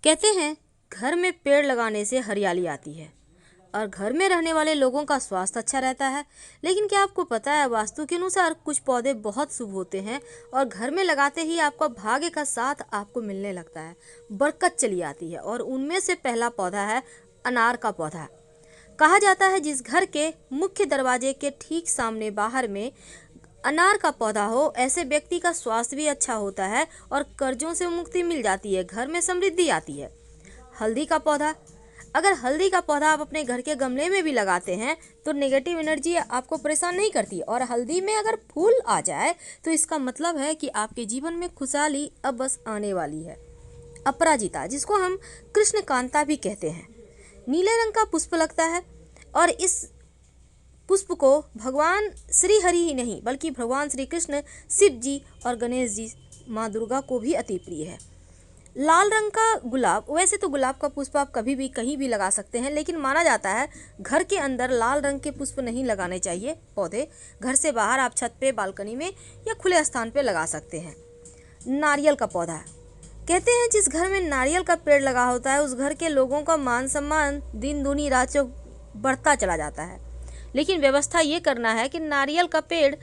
कहते हैं घर में पेड़ लगाने से हरियाली आती है और घर में रहने वाले लोगों का स्वास्थ्य अच्छा रहता है। लेकिन क्या आपको पता है, वास्तु के अनुसार कुछ पौधे बहुत शुभ होते हैं और घर में लगाते ही आपका भाग्य का साथ आपको मिलने लगता है, बरकत चली आती है। और उनमें से पहला पौधा है अनार का पौधा। कहा जाता है जिस घर के मुख्य दरवाजे के ठीक सामने बाहर में अनार का पौधा हो, ऐसे व्यक्ति का स्वास्थ्य भी अच्छा होता है और कर्जों से मुक्ति मिल जाती है, घर में समृद्धि आती है। हल्दी का पौधा। अगर हल्दी का पौधा आप अपने घर के गमले में भी लगाते हैं तो नेगेटिव एनर्जी आपको परेशान नहीं करती, और हल्दी में अगर फूल आ जाए तो इसका मतलब है कि आपके जीवन में खुशहाली अब बस आने वाली है। अपराजिता, जिसको हम कृष्ण कांता भी कहते हैं, नीले रंग का पुष्प लगता है और इस पुष्प को भगवान श्री हरि ही नहीं बल्कि भगवान श्री कृष्ण, शिव जी और गणेश जी, माँ दुर्गा को भी अति प्रिय है। लाल रंग का गुलाब। वैसे तो गुलाब का पुष्प आप कभी भी कहीं भी लगा सकते हैं, लेकिन माना जाता है घर के अंदर लाल रंग के पुष्प नहीं लगाने चाहिए पौधे। घर से बाहर आप छत पे, बालकनी में या खुले स्थान पे लगा सकते हैं। नारियल का पौधा। कहते हैं जिस घर में नारियल का पेड़ लगा होता है उस घर के लोगों का मान सम्मान दिन दूनी रात चौक बढ़ता चला जाता है। लेकिन व्यवस्था ये करना है कि नारियल का पेड़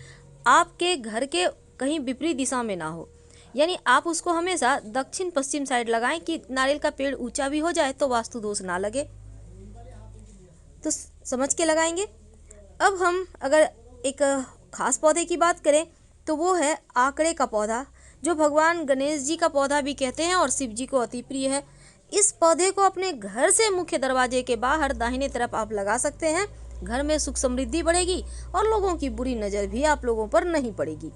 आपके घर के कहीं विपरीत दिशा में ना हो, यानी आप उसको हमेशा दक्षिण पश्चिम साइड लगाएं कि नारियल का पेड़ ऊंचा भी हो जाए तो वास्तु दोष ना लगे। तो समझ के लगाएंगे। अब हम अगर एक खास पौधे की बात करें तो वो है आकड़े का पौधा, जो भगवान गणेश जी का पौधा भी कहते हैं और शिव जी को अति प्रिय है। इस पौधे को अपने घर से मुख्य दरवाजे के बाहर दाहिने तरफ आप लगा सकते हैं। घर में सुख समृद्धि बढ़ेगी और लोगों की बुरी नज़र भी आप लोगों पर नहीं पड़ेगी।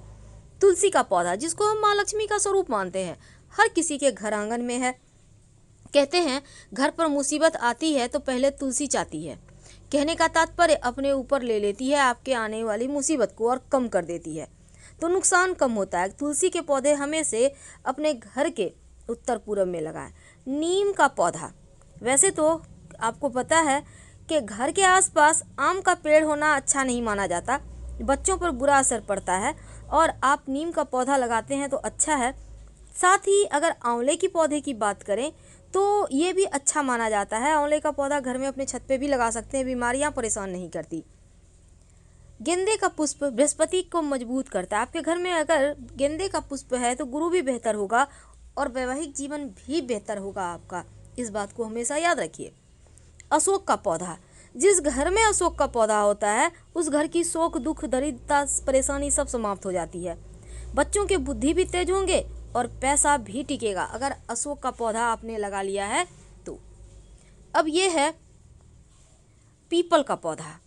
तुलसी का पौधा, जिसको हम माँ लक्ष्मी का स्वरूप मानते हैं, हर किसी के घर आंगन में है। कहते हैं घर पर मुसीबत आती है तो पहले तुलसी चाहती है। कहने का तात्पर्य अपने ऊपर ले लेती है आपके आने वाली मुसीबत को और कम कर देती है, तो नुकसान कम होता है। तुलसी के पौधे हमेशा अपने घर के उत्तर पूर्व में लगाएं। नीम का पौधा। वैसे तो आपको पता है कि घर के आसपास आम का पेड़ होना अच्छा नहीं माना जाता, बच्चों पर बुरा असर पड़ता है, और आप नीम का पौधा लगाते हैं तो अच्छा है। साथ ही अगर आंवले की पौधे की बात करें तो ये भी अच्छा माना जाता है। आंवले का पौधा घर में अपने छत पे भी लगा सकते हैं, बीमारियां परेशान नहीं करती। गेंदे का पुष्प बृहस्पति को मजबूत करता है। आपके घर में अगर गेंदे का पुष्प है तो गुरु भी बेहतर होगा और वैवाहिक जीवन भी बेहतर होगा आपका। इस बात को हमेशा याद रखिए। अशोक का पौधा। जिस घर में अशोक का पौधा होता है उस घर की शोक, दुख, दरिद्रता, परेशानी सब समाप्त हो जाती है। बच्चों के बुद्धि भी तेज होंगे और पैसा भी टिकेगा अगर अशोक का पौधा आपने लगा लिया है तो। अब ये है पीपल का पौधा।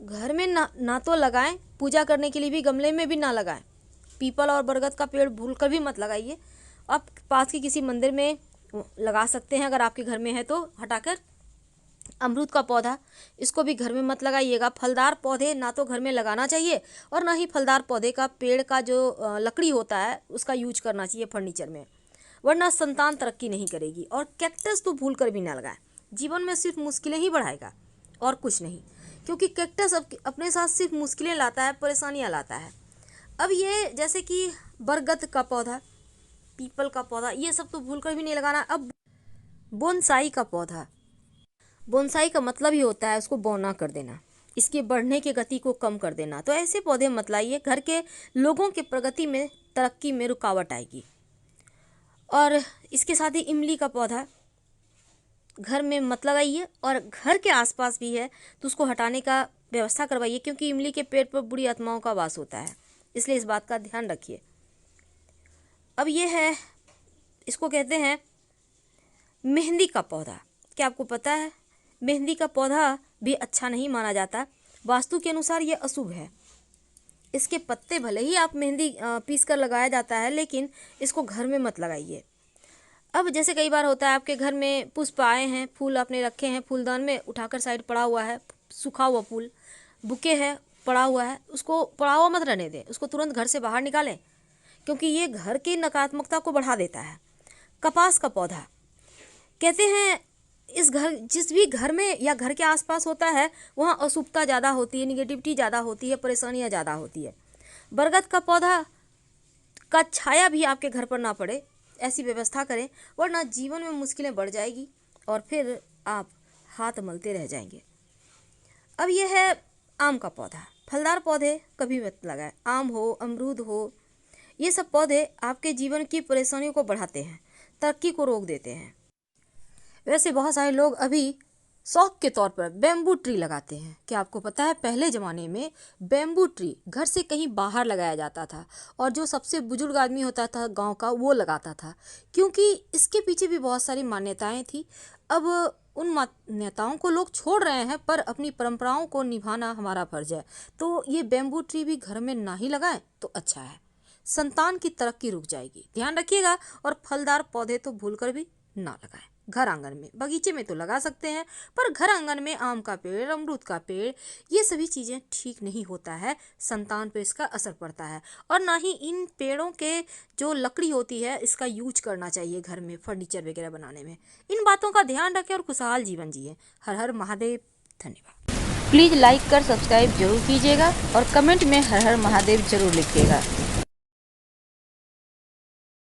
घर में ना तो लगाएं, पूजा करने के लिए भी गमले में भी ना लगाएं। पीपल और बरगद का पेड़ भूलकर भी मत लगाइए। आप पास के किसी मंदिर में लगा सकते हैं अगर आपके घर में है तो हटाकर। अमरूद का पौधा, इसको भी घर में मत लगाइएगा। फलदार पौधे ना तो घर में लगाना चाहिए और ना ही फलदार पौधे का पेड़ का जो लकड़ी होता है उसका यूज करना चाहिए फर्नीचर में, वरना संतान तरक्की नहीं करेगी। और कैक्टस तो भूल कर भी ना लगाएं, जीवन में सिर्फ मुश्किलें ही बढ़ाएगा और कुछ नहीं, क्योंकि कैक्टस अपने साथ सिर्फ मुश्किलें लाता है, परेशानियाँ लाता है। अब ये जैसे कि बरगद का पौधा, पीपल का पौधा, ये सब तो भूल कर भी नहीं लगाना। अब बोनसाई का पौधा। बोनसाई का मतलब ही होता है उसको बौना कर देना, इसके बढ़ने की गति को कम कर देना। तो ऐसे पौधे मत लाइए, घर के लोगों के प्रगति में, तरक्की में रुकावट आएगी। और इसके साथ ही इमली का पौधा घर में मत लगाइए, और घर के आसपास भी है तो उसको हटाने का व्यवस्था करवाइए, क्योंकि इमली के पेड़ पर बुरी आत्माओं का वास होता है, इसलिए इस बात का ध्यान रखिए। अब ये है, इसको कहते हैं मेहंदी का पौधा। क्या आपको पता है मेहंदी का पौधा भी अच्छा नहीं माना जाता, वास्तु के अनुसार ये अशुभ है। इसके पत्ते भले ही आप मेहंदी पीस कर लगाया जाता है, लेकिन इसको घर में मत लगाइए। अब जैसे कई बार होता है आपके घर में पुष्प आए हैं, फूल आपने रखे हैं फूलदान में, उठाकर साइड पड़ा हुआ है सूखा हुआ फूल, बुके है पड़ा हुआ है, उसको पड़ा हुआ मत रहने दें, उसको तुरंत घर से बाहर निकालें, क्योंकि ये घर की नकारात्मकता को बढ़ा देता है। कपास का पौधा। कहते हैं जिस भी घर में या घर के आसपास होता है वहाँ अशुभता ज़्यादा होती है, निगेटिविटी ज़्यादा होती है, परेशानियाँ ज़्यादा होती है। बरगद का पौधा का छाया भी आपके घर पर ना पड़े, ऐसी व्यवस्था करें, वरना जीवन में मुश्किलें बढ़ जाएगी और फिर आप हाथ मलते रह जाएंगे। अब यह है आम का पौधा। फलदार पौधे कभी मत लगाएं। आम हो, अमरूद हो, ये सब पौधे आपके जीवन की परेशानियों को बढ़ाते हैं, तरक्की को रोक देते हैं। वैसे बहुत सारे लोग अभी शौक के तौर पर बैम्बू ट्री लगाते हैं। क्या आपको पता है पहले ज़माने में बैम्बू ट्री घर से कहीं बाहर लगाया जाता था और जो सबसे बुजुर्ग आदमी होता था गांव का वो लगाता था, क्योंकि इसके पीछे भी बहुत सारी मान्यताएं थी। अब उन मान्यताओं को लोग छोड़ रहे हैं, पर अपनी परंपराओं को निभाना हमारा फर्ज है। तो ये बैम्बू ट्री भी घर में ना ही लगाएं तो अच्छा है, संतान की तरक्की रुक जाएगी। ध्यान रखिएगा। और फलदार पौधे तो भूलकर भी ना लगाएं। घर आंगन में, बगीचे में तो लगा सकते हैं, पर घर आंगन में आम का पेड़, अमरूद का पेड़, ये सभी चीज़ें ठीक नहीं होता है। संतान पे इसका असर पड़ता है। और ना ही इन पेड़ों के जो लकड़ी होती है इसका यूज करना चाहिए घर में फर्नीचर वगैरह बनाने में। इन बातों का ध्यान रखें और खुशहाल जीवन जिए। हर हर महादेव। धन्यवाद। प्लीज़ लाइक कर सब्सक्राइब जरूर कीजिएगा और कमेंट में हर हर महादेव जरूर लिखिएगा।